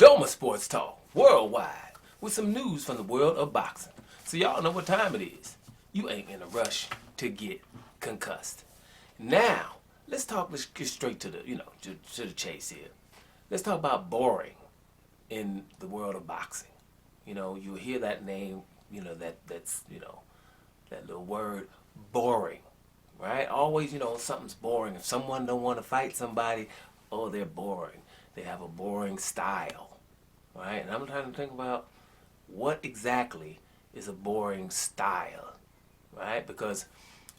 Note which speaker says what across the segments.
Speaker 1: Doma Sports Talk worldwide with some news from the world of boxing. So y'all know what time it is. You ain't in a rush to get concussed. Now, let's get straight to the, to the chase here. Let's talk about boring in the world of boxing. You hear that name, that's that little word, boring, right? Always, something's boring. If someone don't want to fight somebody, oh, they're boring. They have a boring style, right? And I'm trying to think about what exactly is a boring style, right? Because,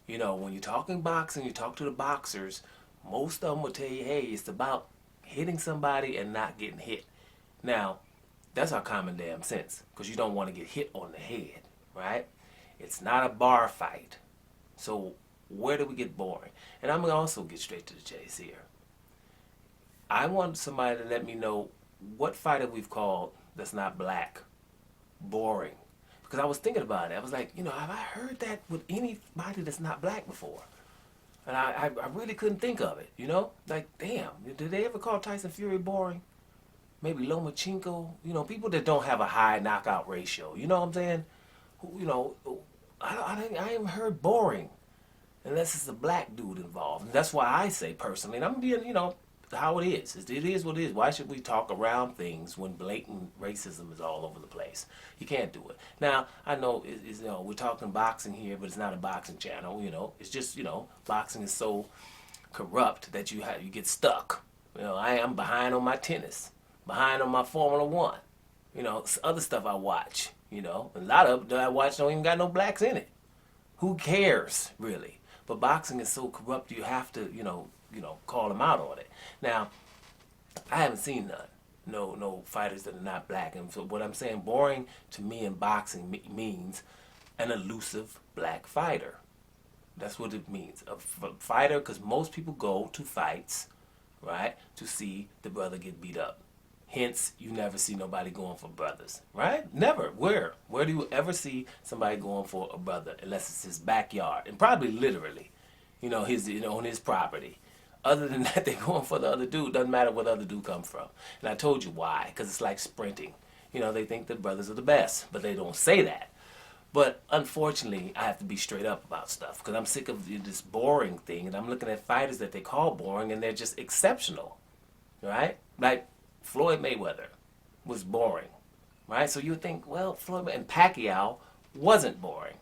Speaker 1: when you're talking boxing, you talk to the boxers, most of them will tell you, hey, it's about hitting somebody and not getting hit. Now, that's our common damn sense, because you don't want to get hit on the head, right? It's not a bar fight. So where do we get boring? And I'm going to also get straight to the chase here. I want somebody to let me know what fighter we've called that's not black boring. Because I was thinking about it. I was like, have I heard that with anybody that's not black before? And I really couldn't think of it, Like, damn, did they ever call Tyson Fury boring? Maybe Lomachenko? People that don't have a high knockout ratio. You know what I'm saying? I haven't heard boring unless it's a black dude involved. And that's why I say personally, and I'm being, how it is. It is what it is. Why should we talk around things when blatant racism is all over the place? You can't do it. Now, I know we're talking boxing here, but it's not a boxing channel. It's just boxing is so corrupt that you get stuck. I am behind on my tennis, behind on my Formula One. Other stuff I watch. A lot of that I watch don't even got no blacks in it. Who cares really? But boxing is so corrupt. You have to call them out on it. Now, I haven't seen none. No fighters that are not black. And so what I'm saying, boring to me in boxing means an elusive black fighter. That's what it means. A fighter, because most people go to fights, right, to see the brother get beat up. Hence, you never see nobody going for brothers, right? Never. Where? Where do you ever see somebody going for a brother unless it's his backyard? And probably literally, on his property. Other than that, they're going for the other dude. Doesn't matter where the other dude come from. And I told you why. Because it's like sprinting. They think the brothers are the best. But they don't say that. But unfortunately, I have to be straight up about stuff. Because I'm sick of this boring thing. And I'm looking at fighters that they call boring. And they're just exceptional. Right? Like Floyd Mayweather was boring. Right? So you would think, well, Floyd and Pacquiao wasn't boring.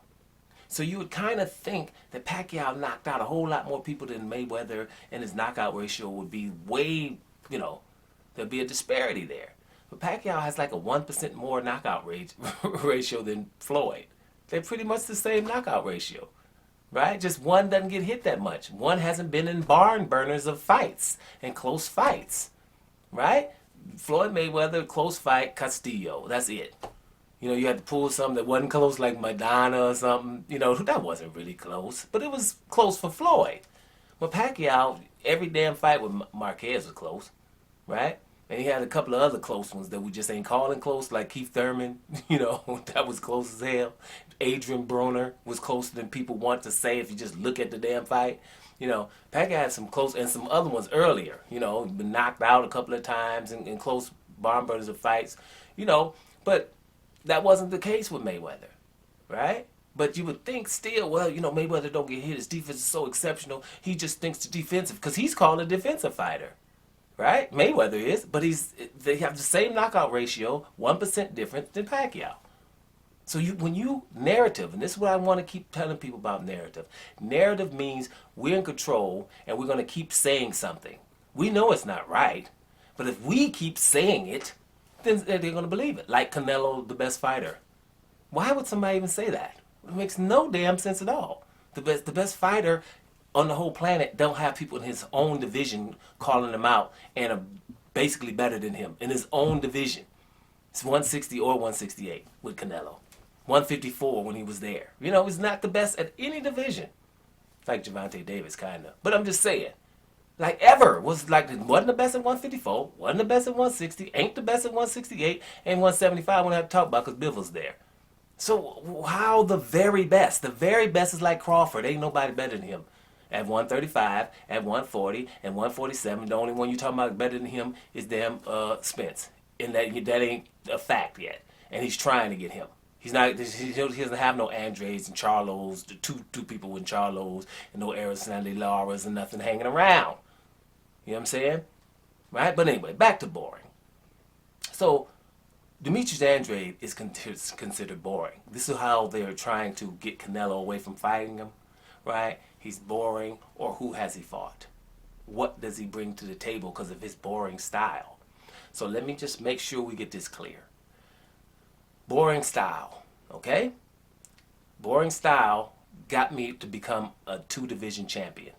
Speaker 1: So you would kind of think that Pacquiao knocked out a whole lot more people than Mayweather, and his knockout ratio would be way, there'd be a disparity there. But Pacquiao has like a 1% more knockout ratio than Floyd. They're pretty much the same knockout ratio, right? Just one doesn't get hit that much. One hasn't been in barn burners of fights and close fights, right? Floyd Mayweather, close fight, Castillo. That's it. You had to pull something that wasn't close, like Madonna or something. That wasn't really close. But it was close for Floyd. But Pacquiao, every damn fight with Marquez was close, right? And he had a couple of other close ones that we just ain't calling close, like Keith Thurman, that was close as hell. Adrian Broner was closer than people want to say if you just look at the damn fight. Pacquiao had some close, and some other ones earlier. Been knocked out a couple of times in close barn burners of fights. But that wasn't the case with Mayweather, right? But you would think still, well, Mayweather don't get hit. His defense is so exceptional. He just thinks the defensive, because he's called a defensive fighter, right? Mayweather is, but they have the same knockout ratio, 1% difference than Pacquiao. So when you narrative, and this is what I want to keep telling people about narrative. Narrative means we're in control and we're going to keep saying something. We know it's not right, but if we keep saying it, then they're going to believe it. Like Canelo, the best fighter. Why would somebody even say that? It makes no damn sense at all. The best fighter on the whole planet don't have people in his own division calling him out and are basically better than him in his own division. It's 160 or 168 with Canelo. 154 when he was there. He's not the best at any division. Like Gervonta Davis, kind of. But I'm just saying. Like ever. Wasn't the best at 154, wasn't the best at 160, ain't the best at 168, and 175 when I have to talk about because Bivens there. So how the very best? The very best is like Crawford. Ain't nobody better than him. At 135, at 140, and 147. The only one you talking about better than him is damn Spence. and that ain't a fact yet. And he's trying to get him. He's not. He doesn't have no Andres and Charlos, the two people with Charlos, and no Araceli Laura's and nothing hanging around. You know what I'm saying? Right? But anyway, back to boring. So Demetrius Andrade is considered boring. This is how they're trying to get Canelo away from fighting him, right? He's boring, or who has he fought? What does he bring to the table because of his boring style? So let me just make sure we get this clear. Boring style, okay? Boring style got me to become a 2-division champion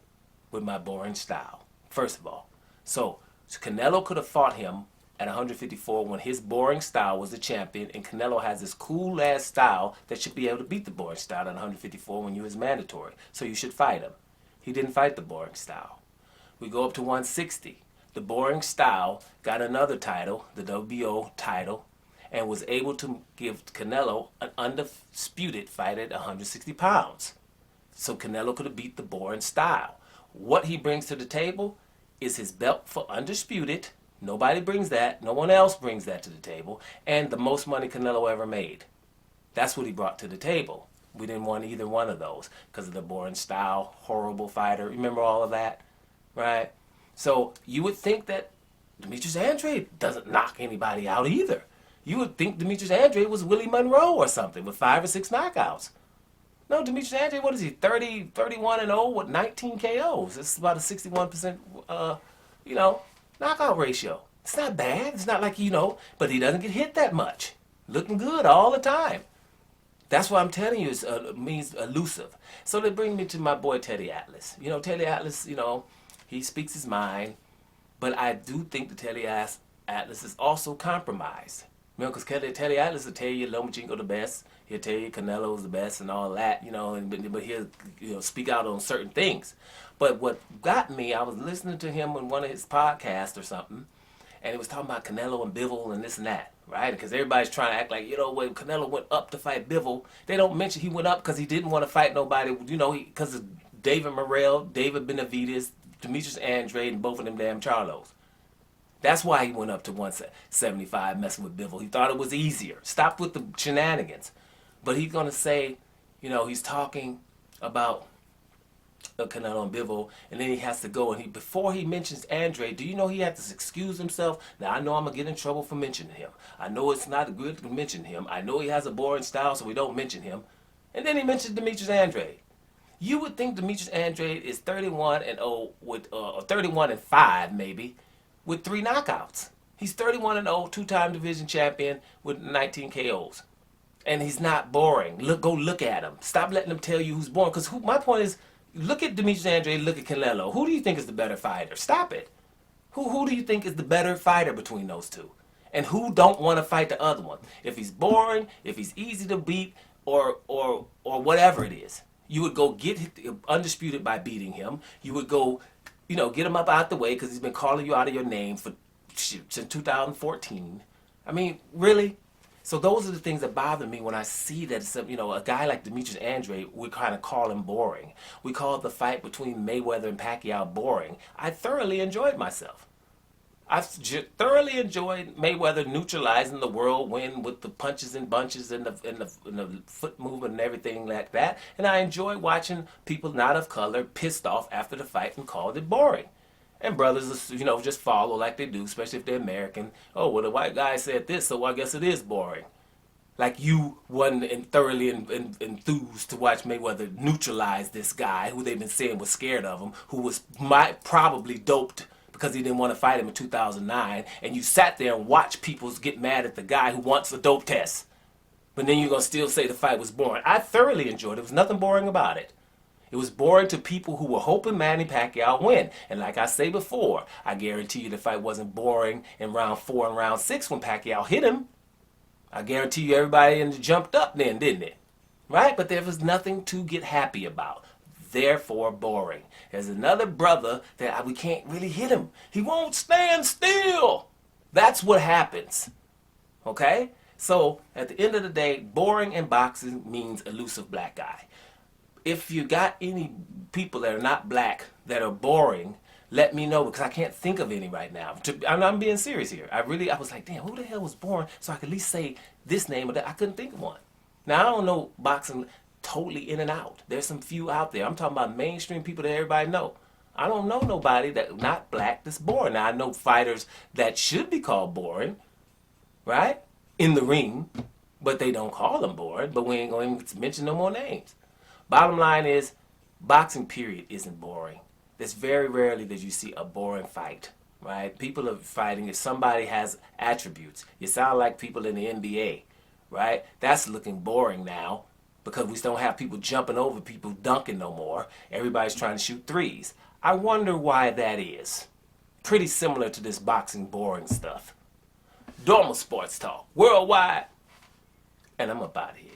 Speaker 1: with my boring style, first of all. So Canelo could have fought him at 154 when his boring style was the champion, and Canelo has this cool ass style that should be able to beat the boring style at 154 when you was mandatory. So you should fight him. He didn't fight the boring style. We go up to 160. The boring style got another title, the WBO title, and was able to give Canelo an undisputed fight at 160 pounds. So Canelo could have beat the boring style. What he brings to the table is his belt for undisputed. Nobody brings that. No one else brings that to the table. And the most money Canelo ever made. That's what he brought to the table. We didn't want either one of those because of the boring style, horrible fighter. Remember all of that? Right? So you would think that Demetrius Andrade doesn't knock anybody out either. You would think Demetrius Andrade was Willie Monroe or something with 5 or 6 knockouts. No, Demetrius Andrade, what is he? 31-0 with 19 KOs. This is about a 61%, knockout ratio. It's not bad. It's not like, but he doesn't get hit that much. Looking good all the time. That's what I'm telling you. It means elusive. So they bring me to my boy Teddy Atlas. Teddy Atlas, he speaks his mind. But I do think that Teddy Atlas is also compromised. Because Teddy Atlas will tell you Lomachenko the best. He'll tell you Canelo's the best and all that, but he'll speak out on certain things. But what got me, I was listening to him on one of his podcasts or something, and he was talking about Canelo and Bivol and this and that, right? Because everybody's trying to act like, when Canelo went up to fight Bivol, they don't mention he went up because he didn't want to fight nobody, because of David Morrell, David Benavidez, Demetrius Andrade, and both of them damn Charlos. That's why he went up to 175 messing with Bivol. He thought it was easier. Stop with the shenanigans. But he's going to say, he's talking about Canelo and Bivol, and then he has to go. And before he mentions Andre, do you know he had to excuse himself? Now, I know I'm going to get in trouble for mentioning him. I know it's not good to mention him. I know he has a boring style, so we don't mention him. And then he mentions Demetrius Andrade. You would think Demetrius Andrade is 31-0 with, or 31-5 maybe, with 3 knockouts. He's 31-0, 2-time division champion with 19 KOs. And he's not boring. Go look at him. Stop letting them tell you who's boring. Because my point is, look at Demetrius Andrade, look at Canelo. Who do you think is the better fighter? Stop it. Who do you think is the better fighter between those two? And who don't want to fight the other one? If he's boring, if he's easy to beat, or whatever it is, you would go get undisputed by beating him. You would go, get him up out the way because he's been calling you out of your name since 2014. I mean, really? So those are the things that bother me when I see that it's a guy like Demetrius Andrade, we kind of call him boring. We call the fight between Mayweather and Pacquiao boring. I thoroughly enjoyed myself. I thoroughly enjoyed Mayweather neutralizing the whirlwind with the punches and bunches and the foot movement and everything like that. And I enjoy watching people not of color pissed off after the fight and called it boring. And brothers, just follow like they do, especially if they're American. Oh, well, the white guy said this, so I guess it is boring. Like you wasn't thoroughly enthused to watch Mayweather neutralize this guy who they've been saying was scared of him, who was probably doped because he didn't want to fight him in 2009. And you sat there and watched people get mad at the guy who wants a dope test. But then you're going to still say the fight was boring. I thoroughly enjoyed it. There was nothing boring about it. It was boring to people who were hoping Manny Pacquiao win. And like I say before, I guarantee you the fight wasn't boring in round 4 and round 6 when Pacquiao hit him. I guarantee you everybody jumped up then, didn't it? Right? But there was nothing to get happy about. Therefore, boring. There's another brother that we can't really hit him. He won't stand still. That's what happens. Okay? So, at the end of the day, boring in boxing means elusive black guy. If you got any people that are not black that are boring, let me know, because I can't think of any right now. I'm being serious here. I was like, damn, who the hell was boring? So I could at least say this name or that. I couldn't think of one. Now, I don't know boxing totally in and out. There's some few out there. I'm talking about mainstream people that everybody know. I don't know nobody that not black that's boring. Now, I know fighters that should be called boring, right? In the ring, but they don't call them boring. But we ain't going to mention no more names. Bottom line is, boxing period isn't boring. It's very rarely that you see a boring fight, right? People are fighting if somebody has attributes. You sound like people in the NBA, right? That's looking boring now because we don't have people jumping over people dunking no more. Everybody's trying to shoot threes. I wonder why that is. Pretty similar to this boxing boring stuff. Normal sports talk, worldwide, and I'm up out of here.